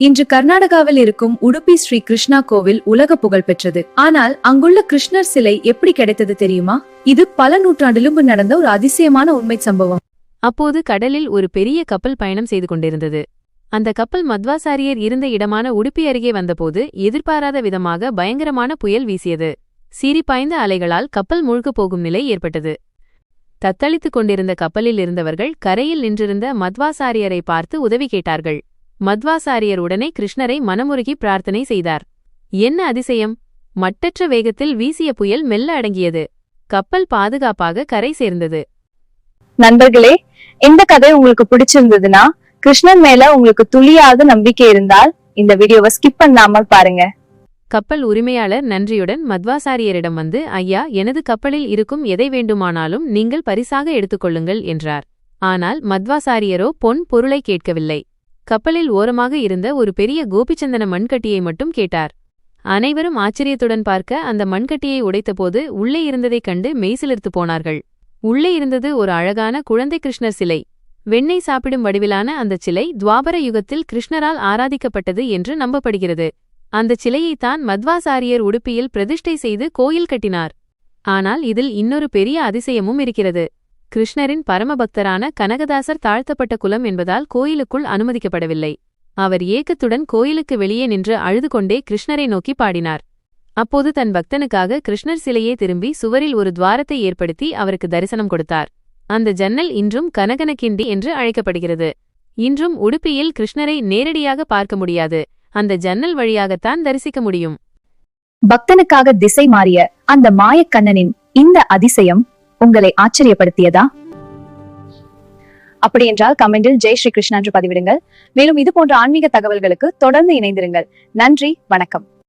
இன்று கர்நாடகாவில் இருக்கும் உடுப்பி ஸ்ரீ கிருஷ்ணா கோவில் உலக புகழ் பெற்றது. ஆனால் அங்குள்ள கிருஷ்ணர் சிலை எப்படி கிடைத்தது தெரியுமா? இது பல நூற்றாண்டிலும் நடந்த ஒரு அதிசயமான உண்மை சம்பவம். அப்போது கடலில் ஒரு பெரிய கப்பல் பயணம் செய்து கொண்டிருந்தது. அந்த கப்பல் மத்வாசாரியர் இருந்த இடமான உடுப்பி அருகே வந்தபோது எதிர்பாராத விதமாக பயங்கரமான புயல் வீசியது. சீறிப்பாய்ந்த அலைகளால் கப்பல் மூழ்கப் போகும் நிலை ஏற்பட்டது. தத்தளித்துக் கொண்டிருந்த கப்பலில் இருந்தவர்கள் கரையில் நின்றிருந்த மத்வாசாரியரை பார்த்து உதவி கேட்டார்கள். மத்வாசாரியர் உடனே கிருஷ்ணரை மனமுருகி பிரார்த்தனை செய்தார். என்ன அதிசயம்! மட்டற்ற வேகத்தில் வீசிய புயல் மெல்ல அடங்கியது. கப்பல் பாதுகாப்பாக கரை சேர்ந்தது. நண்பர்களே, இந்த கதை உங்களுக்கு பிடிச்சிருந்ததுன்னா, கிருஷ்ணன் மேல உங்களுக்கு துளியாவது நம்பிக்கை இருந்தால் இந்த வீடியோவை ஸ்கிப் பண்ணாம பாருங்க. கப்பல் உரிமையாளர் நன்றியுடன் மத்வாசாரியரிடம் வந்து, ஐயா, எனது கப்பலில் இருக்கும் எதை வேண்டுமானாலும் நீங்கள் பரிசாக எடுத்துக்கொள்ளுங்கள் என்றார். ஆனால் மத்வாசாரியரோ பொன் பொருளை கேட்கவில்லை. கப்பலில் ஓரமாக இருந்த ஒரு பெரிய கோபிச்சந்தன மண்கட்டியை மட்டும் கேட்டார். அனைவரும் ஆச்சரியத்துடன் பார்க்க அந்த மண்கட்டியை உடைத்தபோது உள்ளே இருந்ததைக் கண்டு மெய்சிலிர்த்து போனார்கள். உள்ளே இருந்தது ஒரு அழகான குழந்தை கிருஷ்ணர் சிலை. வெண்ணெய் சாப்பிடும் வடிவிலான அந்த சிலை துவாபர யுகத்தில் கிருஷ்ணரால் ஆராதிக்கப்பட்டது என்று நம்பப்படுகிறது. அந்த சிலையைத்தான் மத்வாசாரியர் உடுப்பியில் பிரதிஷ்டை செய்து கோயில் கட்டினார். ஆனால் இதில் இன்னொரு பெரிய அதிசயமும் இருக்கிறது. கிருஷ்ணரின் பரமபக்தரான கனகதாசர் தாழ்த்தப்பட்ட குலம் என்பதால் கோயிலுக்குள் அனுமதிக்கப்படவில்லை. அவர் ஏக்கத்துடன் கோயிலுக்கு வெளியே நின்று அழுது கொண்டே கிருஷ்ணரை நோக்கி பாடினார். அப்போது தன் பக்தனுக்காக கிருஷ்ணர் சிலையே திரும்பி சுவரில் ஒரு துவாரத்தை ஏற்படுத்தி அவருக்கு தரிசனம் கொடுத்தார். அந்த ஜன்னல் இன்றும் கனகனகிண்டி என்று அழைக்கப்படுகிறது. இன்றும் உடுப்பியில் கிருஷ்ணரை நேரடியாக பார்க்க முடியாது. அந்த ஜன்னல் வழியாகத்தான் தரிசிக்க முடியும். பக்தனுக்காக திசை மாறிய அந்த மாயக்கண்ணனின் இந்த அதிசயம் உங்களை ஆச்சரியப்படுத்தியதா? அப்படியென்றால் கமெண்டில் ஜெய் ஸ்ரீ கிருஷ்ணா என்று பதிவிடுங்கள். மேலும் இது போன்ற ஆன்மீக தகவல்களுக்கு தொடர்ந்து இணைந்திருங்கள். நன்றி, வணக்கம்.